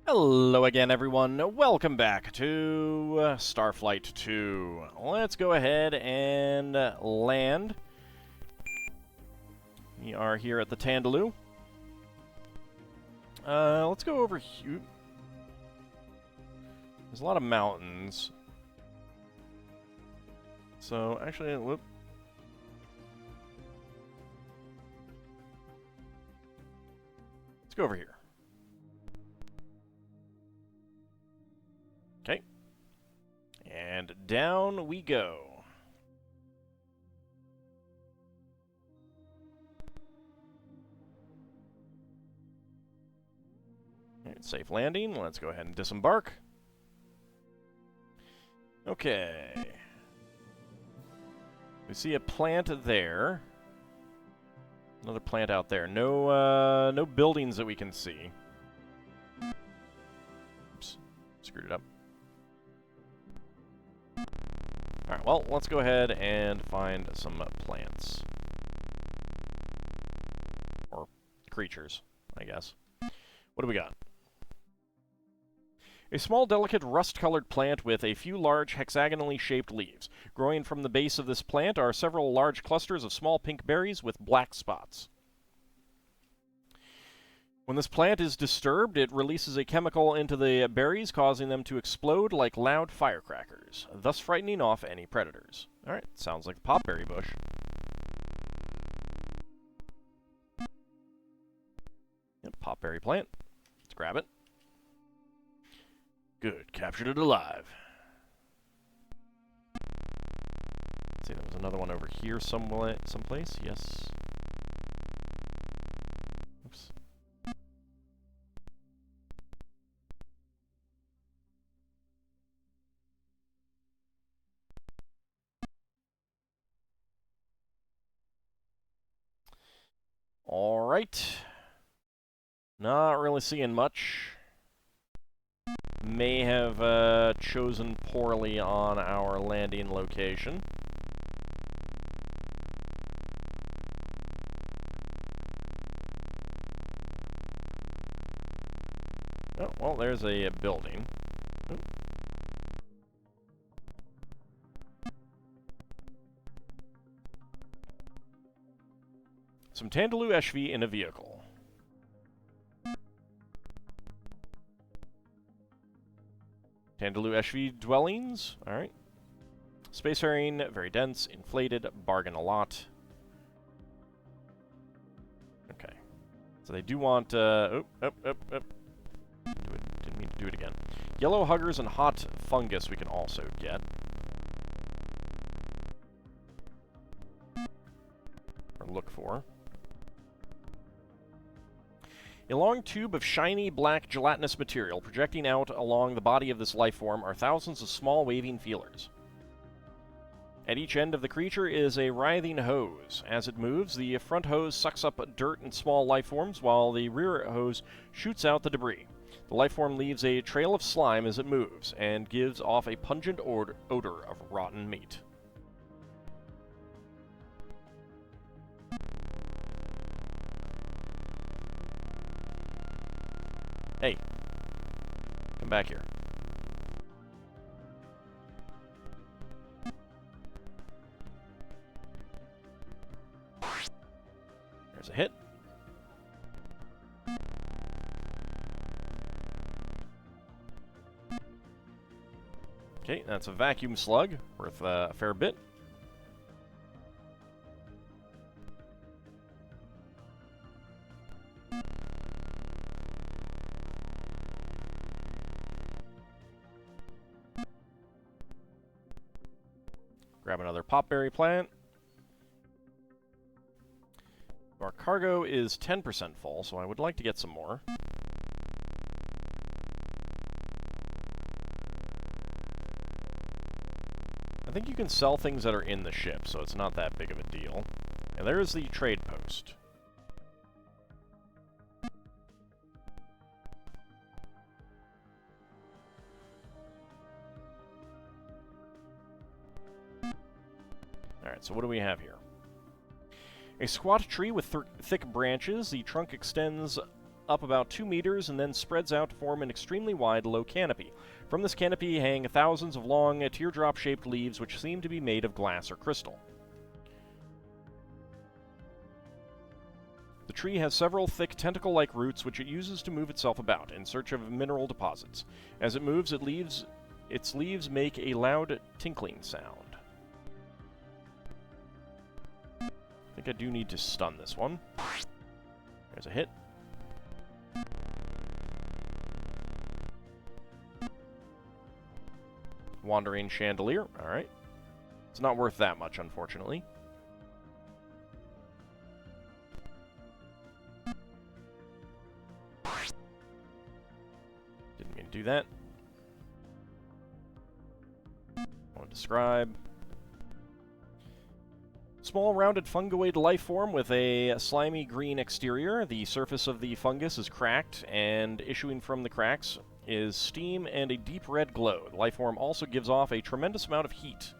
Hello again, everyone. Welcome back to Starflight 2. Let's go ahead and land. We are here at the Tandaloo. Let's go over here. There's a lot of mountains. So, actually, whoop. Let's go over here. Okay. And down we go. Alright, safe landing. Let's go ahead and disembark. Okay. We see a plant there. Another plant out there. No buildings that we can see. Oops. Screwed it up. Alright, well, let's go ahead and find some plants. Or creatures, I guess. What do we got? A small, delicate, rust-colored plant with a few large, hexagonally shaped leaves. Growing from the base of this plant are several large clusters of small pink berries with black spots. When this plant is disturbed, it releases a chemical into the berries, causing them to explode like loud firecrackers, thus frightening off any predators. Alright, sounds like the popberry bush. Yep, popberry plant. Let's grab it. Good, captured it alive. Let's see, there was another one over here someplace. Yes. Oops. Alright. Not really seeing much. May have chosen poorly on our landing location. Oh, well, there's a building. Ooh. Some Tandaloo HV in a vehicle. Tandaloo HV dwellings. Alright. Spacefaring, very dense, inflated, bargain a lot. Okay. So they do want, Didn't mean to do it again. Yellow huggers and hot fungus we can also get. Or look for. A long tube of shiny, black, gelatinous material projecting out along the body of this life form are thousands of small, waving feelers. At each end of the creature is a writhing hose. As it moves, the front hose sucks up dirt and small life forms, while the rear hose shoots out the debris. The life form leaves a trail of slime as it moves, and gives off a pungent odor of rotten meat. Hey, come back here. There's a hit. Okay, that's a vacuum slug, worth a fair bit. Grab another popberry plant. Our cargo is 10% full, so I would like to get some more. I think you can sell things that are in the ship, so it's not that big of a deal. And there's the trade post. Alright, so what do we have here? A squat tree with thick branches. The trunk extends up about 2 meters and then spreads out to form an extremely wide, low canopy. From this canopy hang thousands of long, teardrop-shaped leaves which seem to be made of glass or crystal. The tree has several thick tentacle-like roots which it uses to move itself about in search of mineral deposits. As it moves, its leaves make a loud tinkling sound. I think I do need to stun this one. There's a hit. Wandering Chandelier. Alright. It's not worth that much, unfortunately. Didn't mean to do that. I want to describe. Small, rounded fungoid life form with a slimy green exterior. The surface of the fungus is cracked, and issuing from the cracks is steam and a deep red glow. The life form also gives off a tremendous amount of heat.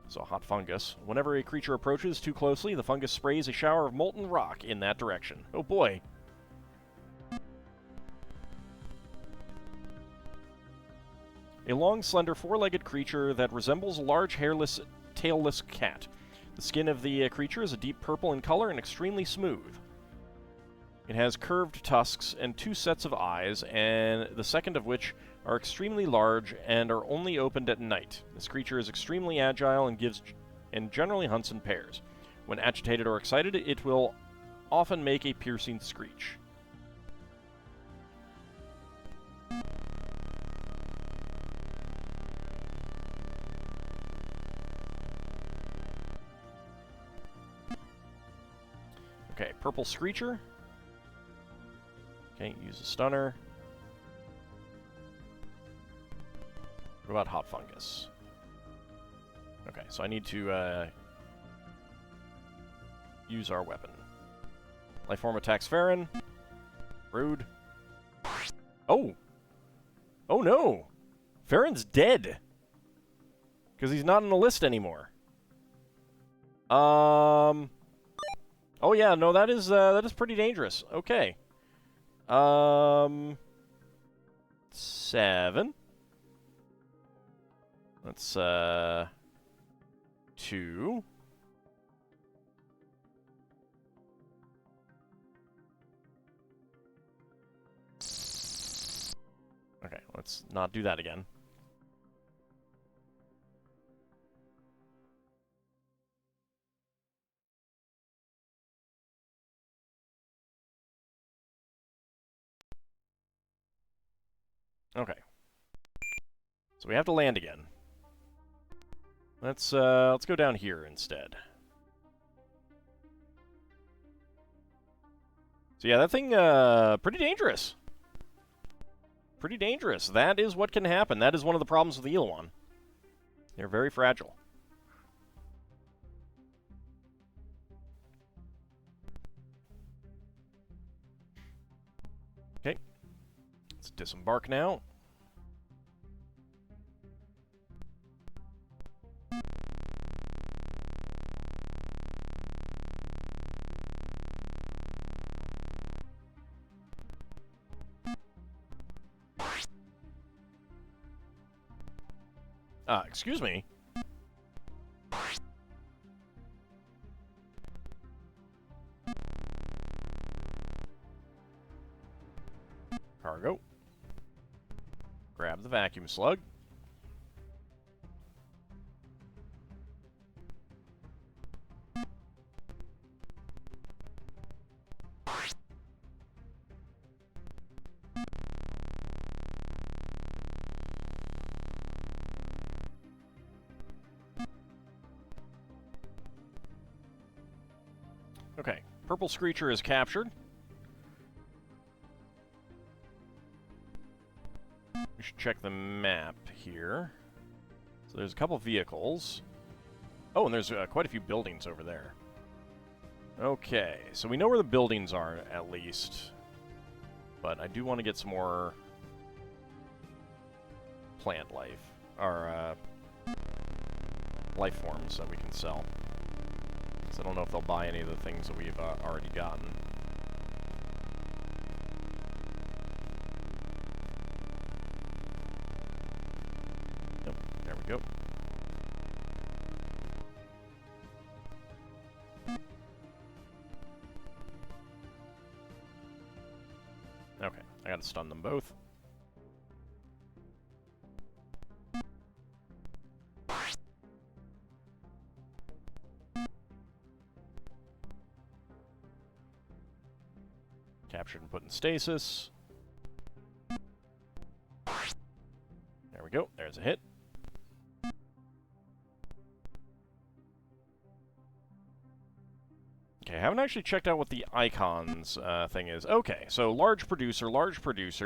So, hot fungus. Whenever a creature approaches too closely, the fungus sprays a shower of molten rock in that direction. Oh boy. A long, slender, four-legged creature that resembles a large, hairless, tailless cat. The skin of the creature is a deep purple in color and extremely smooth. It has curved tusks and 2 sets of eyes, and the second of which are extremely large and are only opened at night. This creature is extremely agile and generally hunts in pairs. When agitated or excited, it will often make a piercing screech. Okay, Purple Screecher. Okay, use a stunner. What about Hot Fungus? Okay, so I need to use our weapon. Lifeform attacks Farron. Rude. Oh! Oh no! Farron's dead! Because he's not on the list anymore. Oh yeah, no, that is pretty dangerous. Okay. 7. That's 2. Okay, let's not do that again. Okay. So we have to land again. Let's go down here instead. So yeah, that thing pretty dangerous. Pretty dangerous. That is what can happen. That is one of the problems with the Eloan. They're very fragile. Okay. Let's disembark now. Excuse me. Cargo. Grab the vacuum slug. Okay, Purple Screecher is captured. We should check the map here. So there's a couple vehicles. Oh, and there's quite a few buildings over there. Okay, so we know where the buildings are, at least. But I do want to get some more plant life, or life forms that we can sell. So I don't know if they'll buy any of the things that we've already gotten. we go. Okay, I gotta stun them both. Captured and put in stasis. There we go. There's a hit. Okay, I haven't actually checked out what the icons thing is. Okay, so large producer,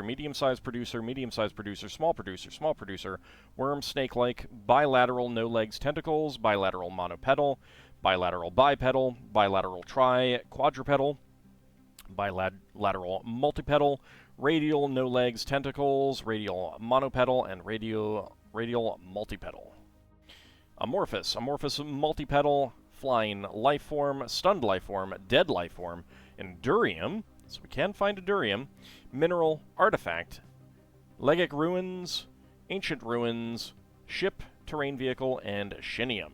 medium-sized producer, small producer, worm, snake-like, bilateral, no legs, tentacles, bilateral monopedal, bilateral bipedal, bilateral quadrupedal, bilateral multipedal, radial, no legs, tentacles, radial monopedal, and radial multipedal. Amorphous multipedal, flying lifeform, stunned lifeform, dead lifeform, Endurium, so we can find Endurium, mineral, artifact, legic ruins, ancient ruins, ship, terrain vehicle, and shinium.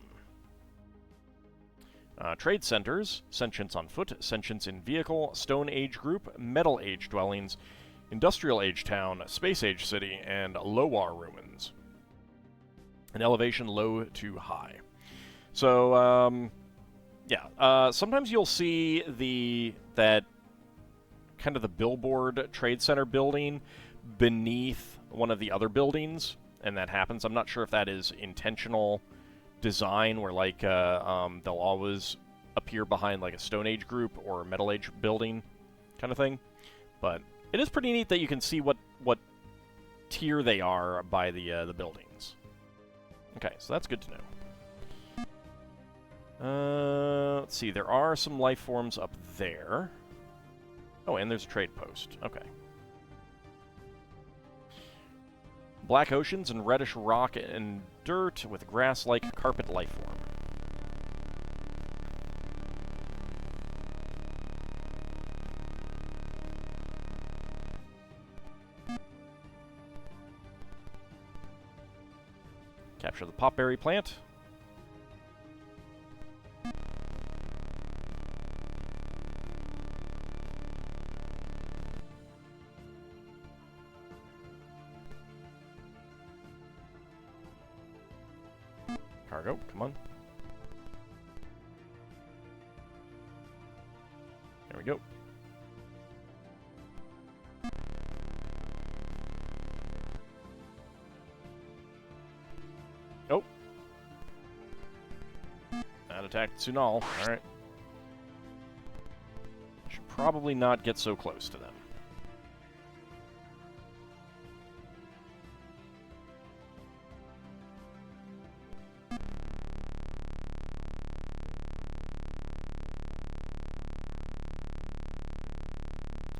Trade centers, sentience on foot, sentience in vehicle, Stone Age group, Metal Age dwellings, Industrial Age town, Space Age city, and Lowar ruins. An elevation low to high. So, yeah, sometimes you'll see that kind of the billboard trade center building beneath one of the other buildings, and that happens. I'm not sure if that is intentional design where, like, they'll always appear behind, like, a Stone Age group or a Metal Age building kind of thing. But it is pretty neat that you can see what tier they are by the buildings. Okay, so that's good to know. Let's see, there are some life forms up there. Oh, and there's a trade post. Okay. Black oceans and reddish rock and dirt with grass-like carpet life form. Capture the popberry plant. Cargo, come on. There we go. Oh. That attacked Tsunal. Alright. Should probably not get so close to them.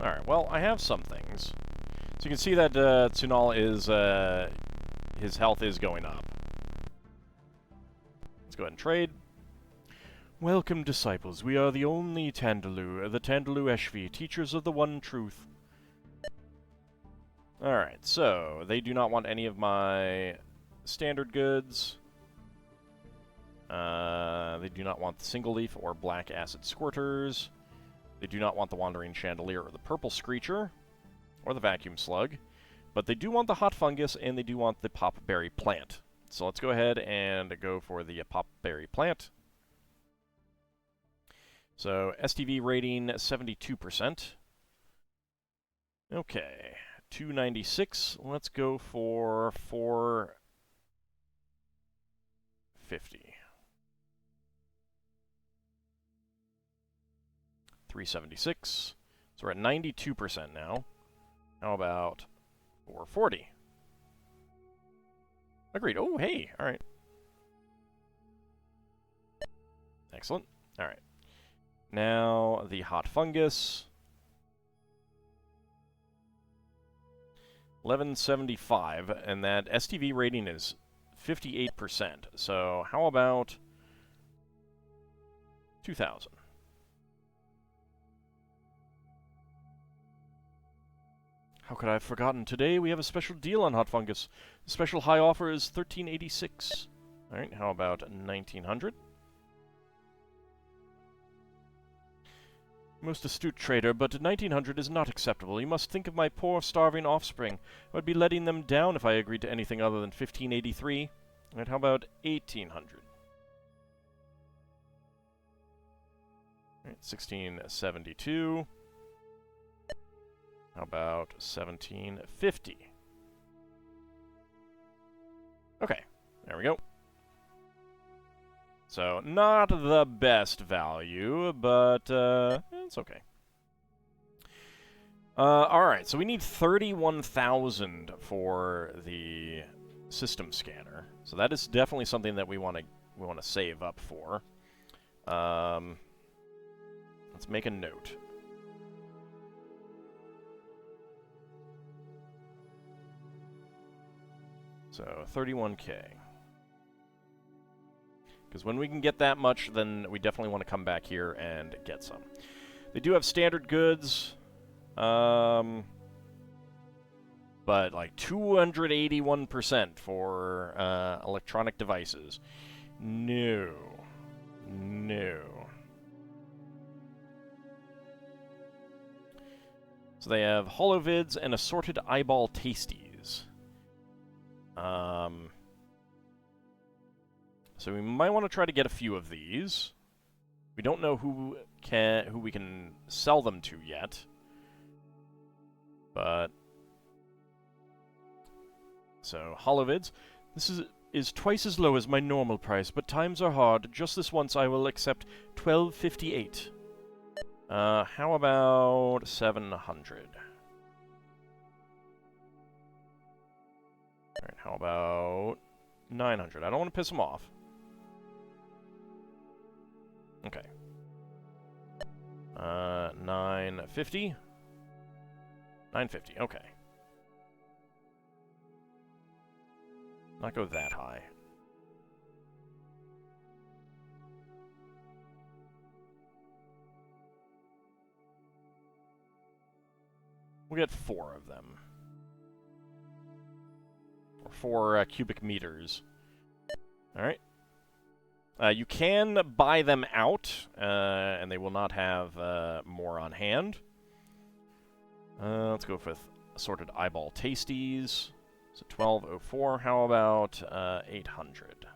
Alright, well, I have some things. So you can see that Tsunal is, his health is going up. Let's go ahead and trade. Welcome, disciples. We are the only Tandalu, the Tandalu Eshvi, teachers of the one truth. Alright, so they do not want any of my standard goods. They do not want the single leaf or black acid squirters. They do not want the Wandering Chandelier or the Purple Screecher, or the Vacuum Slug, but they do want the Hot Fungus, and they do want the Popberry Plant. So let's go ahead and go for the Popberry Plant. So, STV rating, 72%. Okay, 296. Let's go for 450. 376. So we're at 92% now. How about 440? Agreed. Oh, hey. All right. Excellent. All right. Now the Hot Fungus. 1175, and that STV rating is 58%. So how about 2,000? How could I have forgotten? Today we have a special deal on hot fungus. The special high offer is 1386. Alright, how about 1900? Most astute trader, but 1900 is not acceptable. You must think of my poor starving offspring. I would be letting them down if I agreed to anything other than 1583. Alright, how about 1800? Alright, 1672. How about 1750? Okay, there we go. So, not the best value, but it's okay. Alright, so we need 31,000 for the system scanner. So that is definitely something that we want to save up for. Let's make a note. So, 31K. Because when we can get that much, then we definitely want to come back here and get some. They do have standard goods. But like 281% for electronic devices. No. No. So they have holovids and assorted eyeball tasties. So we might want to try to get a few of these. We don't know who we can sell them to yet. But so holovids. This is twice as low as my normal price, but times are hard. Just this once I will accept 1258. How about 700? Alright, how about 900? I don't want to piss them off. Okay. 950? 950, okay. Not go that high. We'll get 4 of them. Or 4 cubic meters. Alright. You can buy them out, and they will not have more on hand. Let's go with assorted eyeball tasties. So 1204. How about 800?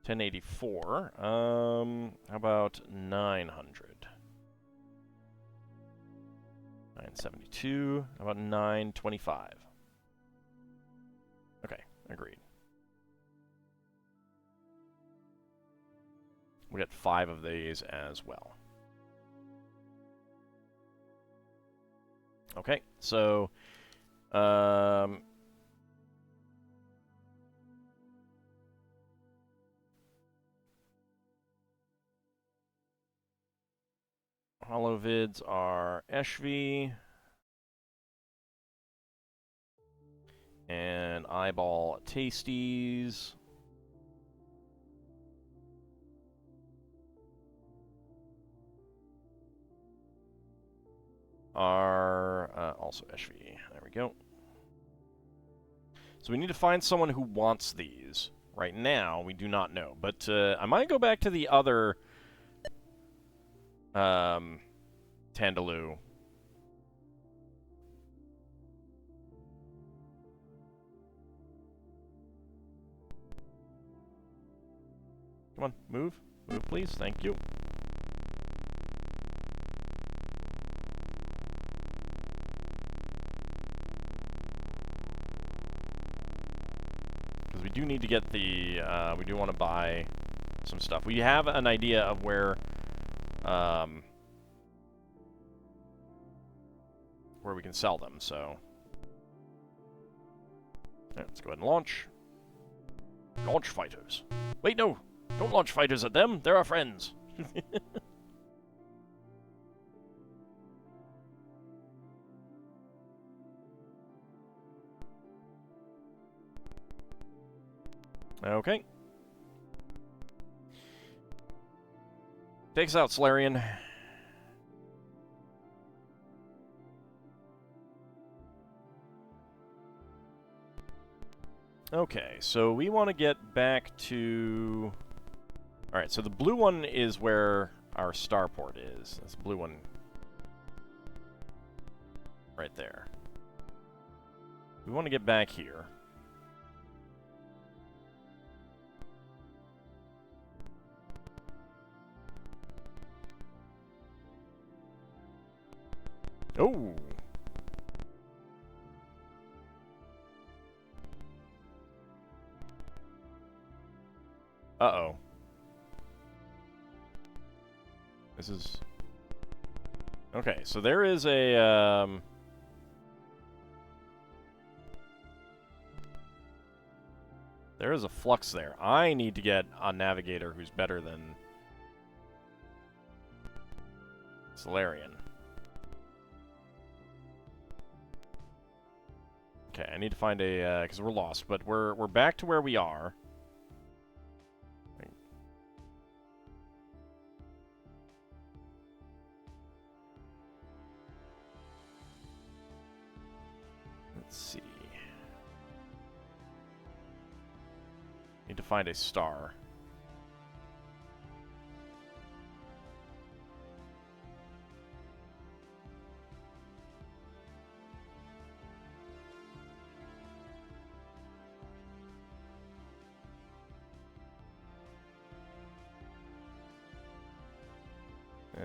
1084. How about 900? 972. How about 925? Okay, agreed. We get 5 of these as well. Okay, so holovids are Eshvi and eyeball tasties. Are also Eshvi. There we go. So we need to find someone who wants these. Right now, we do not know. But I might go back to the other Tandaloo. Come on, move. Move, please. Thank you. We do need to get the, we do want to buy some stuff. We have an idea of where we can sell them, so. Right, let's go ahead and launch. Launch fighters. Wait, no! Don't launch fighters at them! They're our friends! Okay. Takes out Solarian. Okay, so we want to get back to... Alright, so the blue one is where our starport is. This blue one right there. We want to get back here. Oh! Uh-oh. This is... Okay, so there is a, there is a flux there. I need to get a navigator who's better than Solarian. Okay, I need to find a, because we're lost, but we're back to where we are. Let's see. Need to find a star.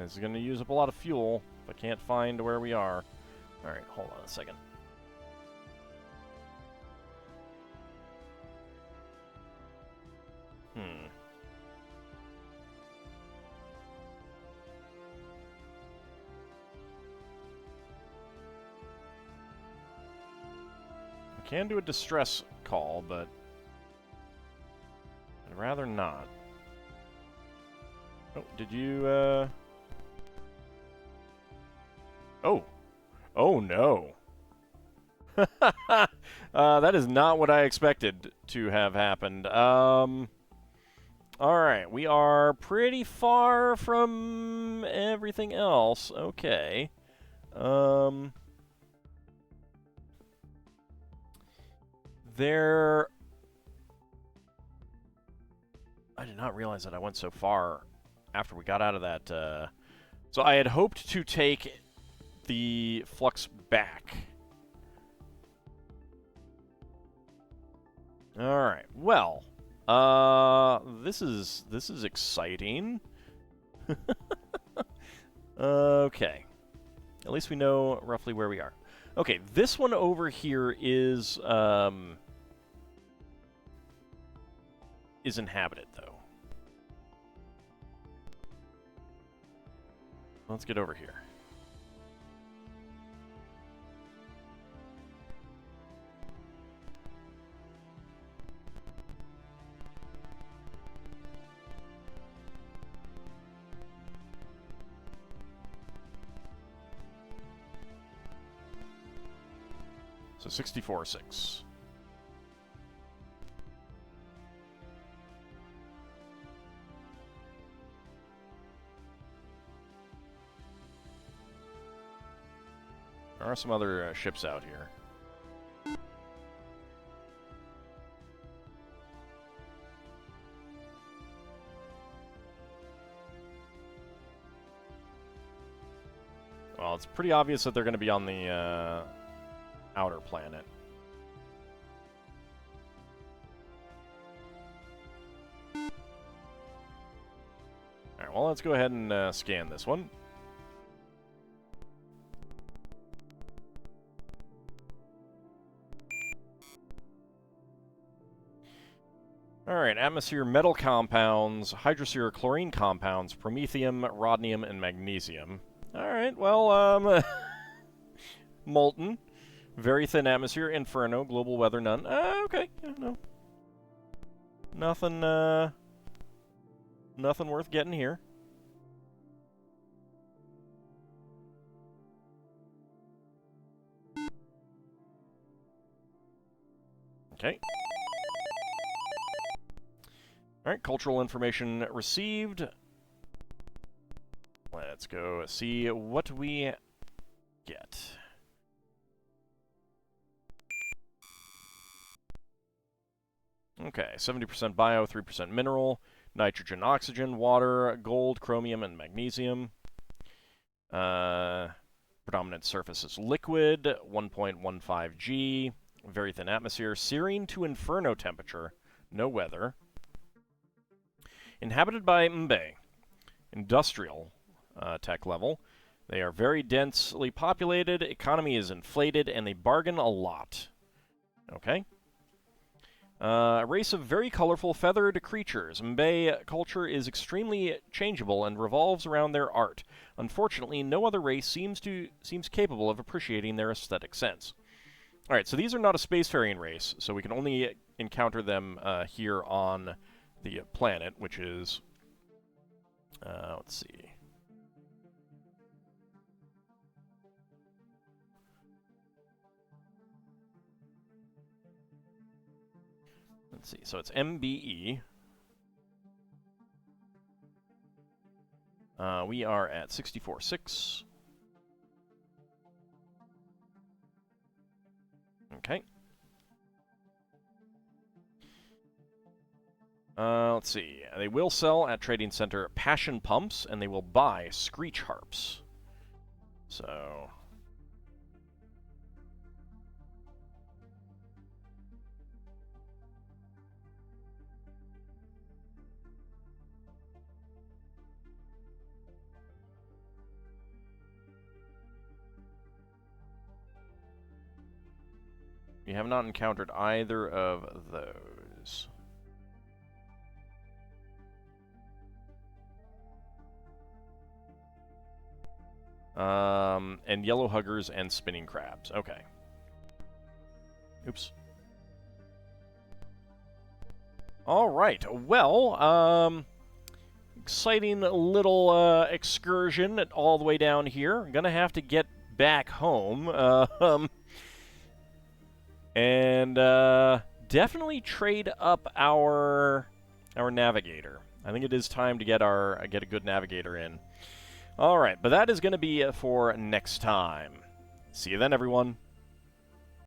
It's going to use up a lot of fuel if I can't find where we are. Alright, hold on a second. I can do a distress call, but I'd rather not. Oh, did you, Oh! Oh, no! That is not what I expected to have happened. Alright, we are pretty far from everything else. Okay. There... I did not realize that I went so far after we got out of that, So I had hoped to take the flux back. Alright, well... this is exciting. Okay. At least we know roughly where we are. Okay, this one over here is inhabited, though. Let's get over here. So 64.6. There are some other ships out here. Well, it's pretty obvious that they're going to be on the outer planet. Alright, well, let's go ahead and scan this one. Alright, atmosphere metal compounds, hydrosphere chlorine compounds, promethium, rhodium, and magnesium. Alright, well, molten. Very thin atmosphere, inferno, global weather, none. Okay, yeah, no. Nothing, nothing worth getting here. Okay. Alright, cultural information received. Let's go see what we get. Okay, 70% bio, 3% mineral, nitrogen, oxygen, water, gold, chromium, and magnesium. Predominant surface is liquid, 1.15 G, very thin atmosphere, serene to inferno temperature, no weather. Inhabited by Mbe, industrial tech level. They are very densely populated, economy is inflated, and they bargain a lot. Okay. A race of very colorful feathered creatures. Mbe culture is extremely changeable and revolves around their art. Unfortunately, no other race seems capable of appreciating their aesthetic sense. Alright, so these are not a spacefaring race, so we can only encounter them here on the planet, which is... let's see... Let's see, so it's MBE. We are at 64.6. Okay. Let's see. They will sell at Trading Center Passion Pumps, and they will buy Screech Harps. So... we have not encountered either of those. And yellow huggers and spinning crabs. Okay. Oops. All right. Well, exciting little excursion all the way down here. I'm gonna have to get back home. And definitely trade up our navigator. I think it is time to get a good navigator in. All right, but that is going to be it for next time. See you then, everyone.